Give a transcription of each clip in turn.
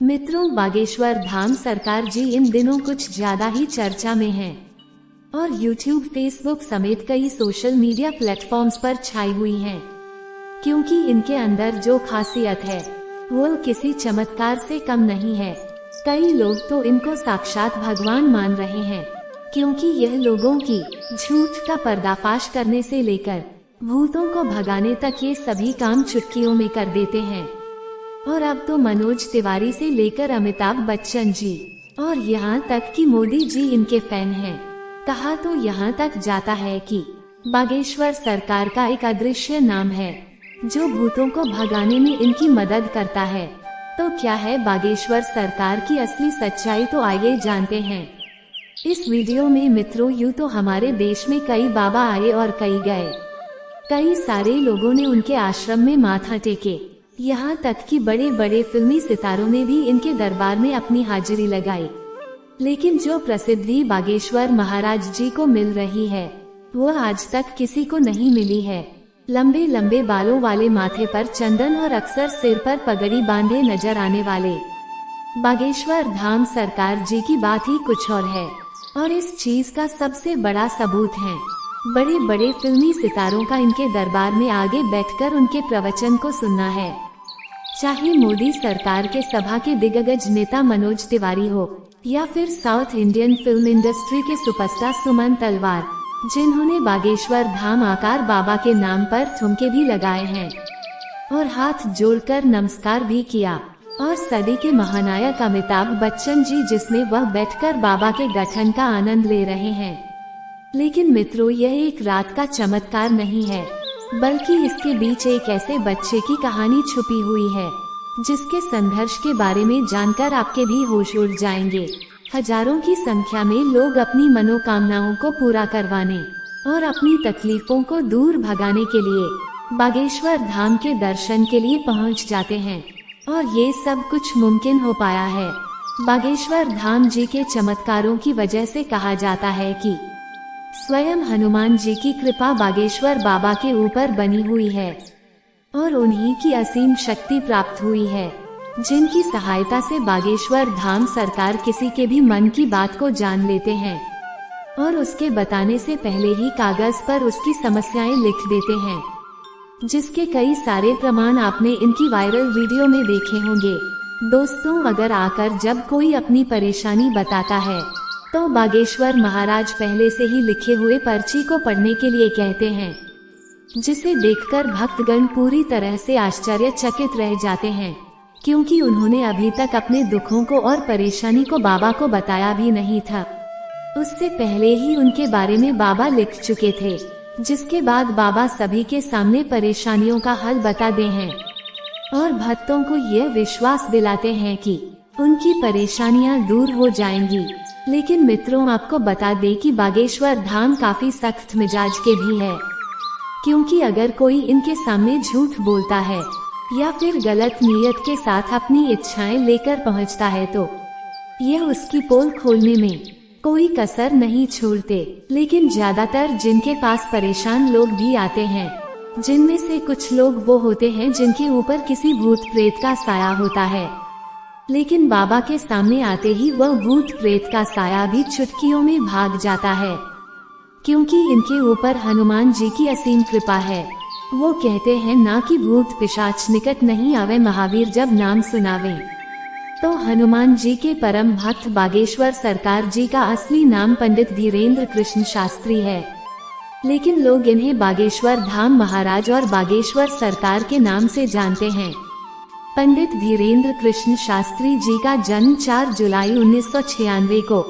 मित्रों, बागेश्वर धाम सरकार जी इन दिनों कुछ ज्यादा ही चर्चा में है और YouTube, फेसबुक समेत कई सोशल मीडिया प्लेटफॉर्म्स पर छाई हुई हैं, क्योंकि इनके अंदर जो खासियत है वो किसी चमत्कार से कम नहीं है। कई लोग तो इनको साक्षात भगवान मान रहे हैं, क्योंकि यह लोगों की झूठ का पर्दाफाश करने से लेकर भूतों को भगाने तक ये सभी काम चुटकियों में कर देते हैं। और अब तो मनोज तिवारी से लेकर अमिताभ बच्चन जी और यहाँ तक कि मोदी जी इनके फैन हैं। कहा तो यहाँ तक जाता है कि बागेश्वर सरकार का एक अदृश्य नाम है जो भूतों को भगाने में इनकी मदद करता है। तो क्या है बागेश्वर सरकार की असली सच्चाई, तो आइए जानते हैं इस वीडियो में। मित्रों, यूँ तो हमारे देश में कई बाबा आए और कई गए, कई सारे लोगों ने उनके आश्रम में माथा टेके, यहाँ तक कि बड़े बड़े फिल्मी सितारों ने भी इनके दरबार में अपनी हाजिरी लगाई। लेकिन जो प्रसिद्धि बागेश्वर महाराज जी को मिल रही है वो आज तक किसी को नहीं मिली है। लंबे लंबे बालों वाले, माथे पर चंदन और अक्सर सिर पर पगड़ी बांधे नजर आने वाले बागेश्वर धाम सरकार जी की बात ही कुछ और है। और इस चीज का सबसे बड़ा सबूत है बड़े बड़े फिल्मी सितारों का इनके दरबार में आगे बैठकर उनके प्रवचन को सुनना है। चाहे मोदी सरकार के सभा के दिग्गज नेता मनोज तिवारी हो या फिर साउथ इंडियन फिल्म इंडस्ट्री के सुपरस्टार सुमन तलवार, जिन्होंने बागेश्वर धाम आकार बाबा के नाम पर ठुमके भी लगाए हैं और हाथ जोड़कर नमस्कार भी किया। और सदी के महानायक अमिताभ बच्चन जी, जिसमें वह बैठकर बाबा के गठन का आनंद ले रहे हैं। लेकिन मित्रों, यह एक रात का चमत्कार नहीं है, बल्कि इसके बीच एक ऐसे बच्चे की कहानी छुपी हुई है जिसके संघर्ष के बारे में जानकर आपके भी होश उड़ जाएंगे। हजारों की संख्या में लोग अपनी मनोकामनाओं को पूरा करवाने और अपनी तकलीफों को दूर भगाने के लिए बागेश्वर धाम के दर्शन के लिए पहुंच जाते हैं। और ये सब कुछ मुमकिन हो पाया है बागेश्वर धाम जी के चमत्कारों की वजह से। कहा जाता है कि स्वयं हनुमान जी की कृपा बागेश्वर बाबा के ऊपर बनी हुई है और उन्हीं की असीम शक्ति प्राप्त हुई है, जिनकी सहायता से बागेश्वर धाम सरकार किसी के भी मन की बात को जान लेते हैं और उसके बताने से पहले ही कागज पर उसकी समस्याएं लिख देते हैं, जिसके कई सारे प्रमाण आपने इनकी वायरल वीडियो में देखे होंगे। दोस्तों, अगर आकर जब कोई अपनी परेशानी बताता है तो बागेश्वर महाराज पहले से ही लिखे हुए पर्ची को पढ़ने के लिए कहते हैं, जिसे देखकर भक्तगण पूरी तरह से आश्चर्यचकित रह जाते हैं, क्योंकि उन्होंने अभी तक अपने दुखों को और परेशानी को बाबा को बताया भी नहीं था। उससे पहले ही उनके बारे में बाबा लिख चुके थे, जिसके बाद बाबा सभी के सामने परेशानियों का हल बताते हैं और भक्तों को यह विश्वास दिलाते हैं कि उनकी परेशानियां दूर हो जाएंगी। लेकिन मित्रों, आपको बता दें कि बागेश्वर धाम काफी सख्त मिजाज के भी है, क्योंकि अगर कोई इनके सामने झूठ बोलता है या फिर गलत नीयत के साथ अपनी इच्छाएं लेकर पहुंचता है तो यह उसकी पोल खोलने में कोई कसर नहीं छोड़ते। लेकिन ज्यादातर जिनके पास परेशान लोग भी आते हैं, जिनमें से कुछ लोग वो होते हैं जिनके ऊपर किसी भूत प्रेत का साया होता है, लेकिन बाबा के सामने आते ही वह भूत प्रेत का साया भी चुटकियों में भाग जाता है, क्योंकि इनके ऊपर हनुमान जी की असीम कृपा है। वो कहते हैं ना कि भूत पिशाच निकट नहीं आवे, महावीर जब नाम सुनावे। तो हनुमान जी के परम भक्त बागेश्वर सरकार जी का असली नाम पंडित धीरेन्द्र कृष्ण शास्त्री है, लेकिन लोग इन्हें बागेश्वर धाम महाराज और बागेश्वर सरकार के नाम से जानते हैं। पंडित धीरेन्द्र कृष्ण शास्त्री जी का जन्म 4 जुलाई 1996 को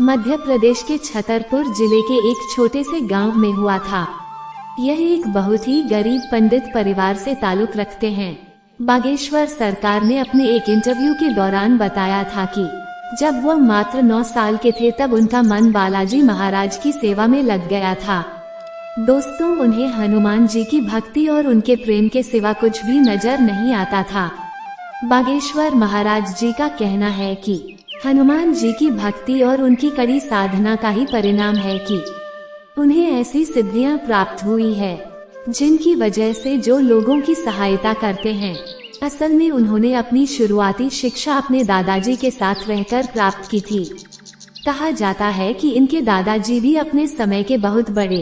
मध्य प्रदेश के छतरपुर जिले के एक छोटे से गांव में हुआ था। यह एक बहुत ही गरीब पंडित परिवार से ताल्लुक रखते हैं। बागेश्वर सरकार ने अपने एक इंटरव्यू के दौरान बताया था कि जब वह मात्र 9 साल के थे तब उनका मन बालाजी महाराज की सेवा में लग गया था। दोस्तों, उन्हें हनुमान जी की भक्ति और उनके प्रेम के सिवा कुछ भी नजर नहीं आता था। बागेश्वर महाराज जी का कहना है कि हनुमान जी की भक्ति और उनकी कड़ी साधना का ही परिणाम है कि उन्हें ऐसी सिद्धियां प्राप्त हुई है, जिनकी वजह से जो लोगों की सहायता करते हैं असल में उन्होंने अपनी शुरुआती शिक्षा अपने दादाजी के साथ रहकर प्राप्त की थी। कहा जाता है कि इनके दादाजी भी अपने समय के बहुत बड़े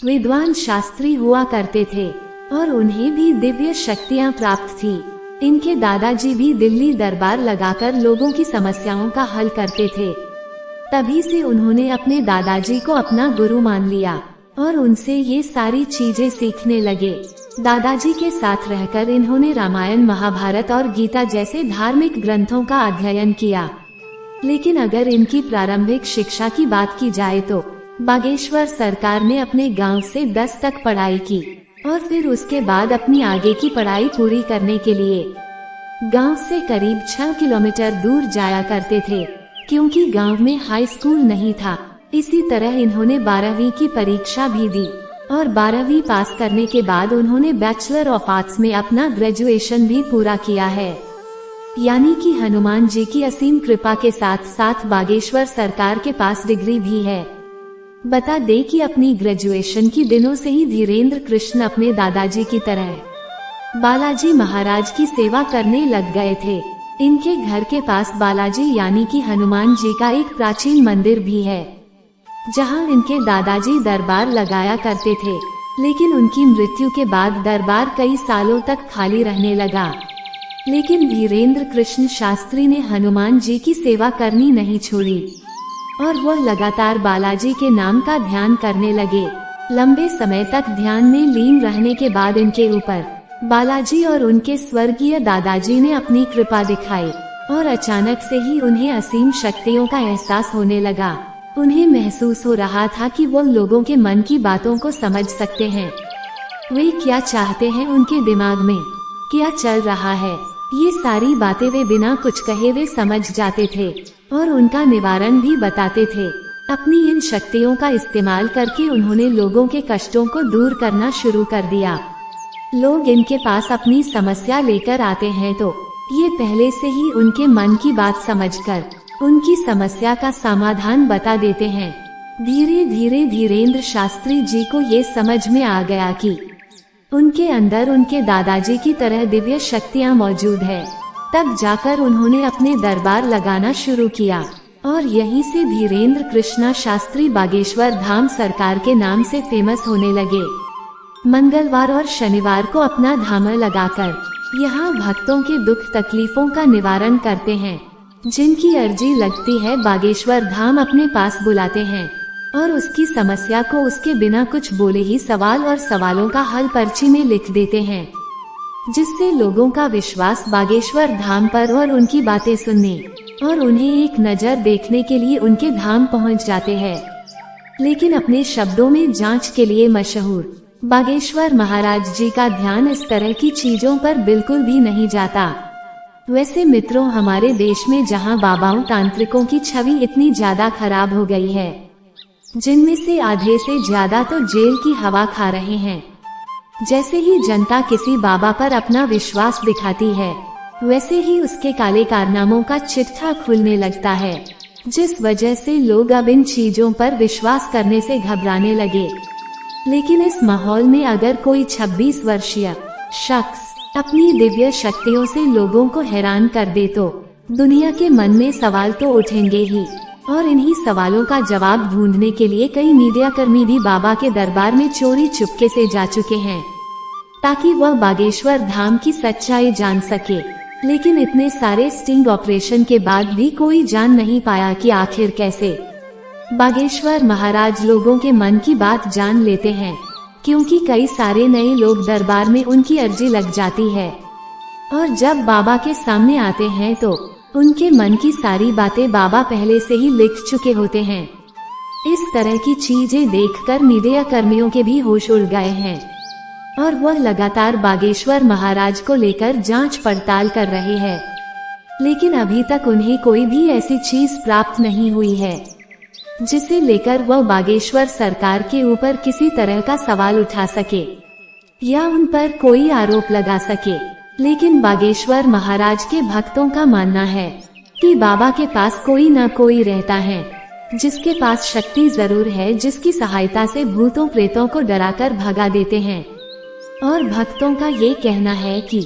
विद्वान शास्त्री हुआ करते थे और उन्हें भी दिव्य शक्तियां प्राप्त थी। इनके दादाजी भी दिल्ली दरबार लगाकर लोगों की समस्याओं का हल करते थे। तभी से उन्होंने अपने दादाजी को अपना गुरु मान लिया और उनसे ये सारी चीजें सीखने लगे। दादाजी के साथ रहकर इन्होंने रामायण, महाभारत और गीता जैसे धार्मिक ग्रंथों का अध्ययन किया। लेकिन अगर इनकी प्रारंभिक शिक्षा की बात की जाए तो बागेश्वर सरकार ने अपने गांव से 10 तक पढ़ाई की और फिर उसके बाद अपनी आगे की पढ़ाई पूरी करने के लिए गांव से करीब 6 किलोमीटर दूर जाया करते थे, क्योंकि गांव में हाई स्कूल नहीं था। इसी तरह इन्होंने 12वीं की परीक्षा भी दी और 12वीं पास करने के बाद उन्होंने बैचलर ऑफ आर्ट्स में अपना ग्रेजुएशन भी पूरा किया है। यानी कि हनुमान जी की असीम कृपा के साथ साथ बागेश्वर सरकार के पास डिग्री भी है। बता दें कि अपनी ग्रेजुएशन की दिनों से ही धीरेन्द्र कृष्ण अपने दादाजी की तरह बालाजी महाराज की सेवा करने लग गए थे। इनके घर के पास बालाजी यानी कि हनुमान जी का एक प्राचीन मंदिर भी है, जहां इनके दादाजी दरबार लगाया करते थे। लेकिन उनकी मृत्यु के बाद दरबार कई सालों तक खाली रहने लगा। लेकिन धीरेन्द्र कृष्ण शास्त्री ने हनुमान जी की सेवा करनी नहीं छोड़ी और वह लगातार बालाजी के नाम का ध्यान करने लगे। लंबे समय तक ध्यान में लीन रहने के बाद इनके ऊपर बालाजी और उनके स्वर्गीय दादाजी ने अपनी कृपा दिखाई और अचानक से ही उन्हें असीम शक्तियों का एहसास होने लगा। उन्हें महसूस हो रहा था कि वो लोगों के मन की बातों को समझ सकते हैं, वे क्या चाहते हैं, उनके दिमाग में क्या चल रहा है। ये सारी बातें वे बिना कुछ कहे वे समझ जाते थे और उनका निवारण भी बताते थे। अपनी इन शक्तियों का इस्तेमाल करके उन्होंने लोगों के कष्टों को दूर करना शुरू कर दिया। लोग इनके पास अपनी समस्या लेकर आते हैं तो ये पहले से ही उनके मन की बात समझकर उनकी समस्या का समाधान बता देते हैं। धीरे धीरे धीरेन्द्र शास्त्री जी को ये समझ में आ गया कि उनके अंदर उनके दादाजी की तरह दिव्य शक्तियां मौजूद है। तब जाकर उन्होंने अपने दरबार लगाना शुरू किया और यहीं से धीरेन्द्र कृष्णा शास्त्री बागेश्वर धाम सरकार के नाम से फेमस होने लगे। मंगलवार और शनिवार को अपना धाम लगाकर यहाँ भक्तों के दुख तकलीफों का निवारण करते हैं। जिनकी अर्जी लगती है बागेश्वर धाम अपने पास बुलाते हैं और उसकी समस्या को उसके बिना कुछ बोले ही सवाल और सवालों का हल पर्ची में लिख देते हैं, जिससे लोगों का विश्वास बागेश्वर धाम पर और उनकी बातें सुनने और उन्हें एक नज़र देखने के लिए उनके धाम पहुंच जाते हैं। लेकिन अपने शब्दों में जांच के लिए मशहूर बागेश्वर महाराज जी का ध्यान इस तरह की चीजों पर बिल्कुल भी नहीं जाता। वैसे मित्रों, हमारे देश में जहां बाबाओं तांत्रिकों की छवि इतनी ज्यादा खराब हो गई है, जिनमें से आधे से ज्यादा तो जेल की हवा खा रहे हैं। जैसे ही जनता किसी बाबा पर अपना विश्वास दिखाती है, वैसे ही उसके काले कारनामों का चिट्ठा खुलने लगता है, जिस वजह से लोग अब इन चीजों पर विश्वास करने से घबराने लगे। लेकिन इस माहौल में अगर कोई 26 वर्षीय शख्स अपनी दिव्य शक्तियों से लोगों को हैरान कर दे तो दुनिया के मन में सवाल तो उठेंगे ही, और इन्हीं सवालों का जवाब ढूंढने के लिए कई मीडिया कर्मी भी बाबा के दरबार में चोरी चुपके से जा चुके हैं, ताकि वह बागेश्वर धाम की सच्चाई जान सके। लेकिन इतने सारे स्टिंग ऑपरेशन के बाद भी कोई जान नहीं पाया कि आखिर कैसे बागेश्वर महाराज लोगों के मन की बात जान लेते हैं, क्योंकि कई सारे नए लोग दरबार में उनकी अर्जी लग जाती है और जब बाबा के सामने आते हैं तो उनके मन की सारी बातें बाबा पहले से ही लिख चुके होते हैं। इस तरह की चीजें देखकर मीडिया कर्मियों के भी होश उड़ गए हैं और वह लगातार बागेश्वर महाराज को लेकर जांच पड़ताल कर रहे हैं। लेकिन अभी तक उन्हें कोई भी ऐसी चीज प्राप्त नहीं हुई है जिसे लेकर वह बागेश्वर सरकार के ऊपर किसी तरह का सवाल उठा सके या उन पर कोई आरोप लगा सके। लेकिन बागेश्वर महाराज के भक्तों का मानना है कि बाबा के पास कोई न कोई रहता है, जिसके पास शक्ति जरूर है, जिसकी सहायता से भूतों प्रेतों को डराकर भगा देते हैं। और भक्तों का ये कहना है कि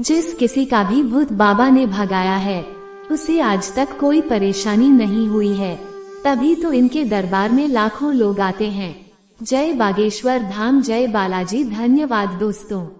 जिस किसी का भी भूत बाबा ने भगाया है उसे आज तक कोई परेशानी नहीं हुई है, तभी तो इनके दरबार में लाखों लोग आते हैं। जय बागेश्वर धाम, जय बालाजी। धन्यवाद दोस्तों।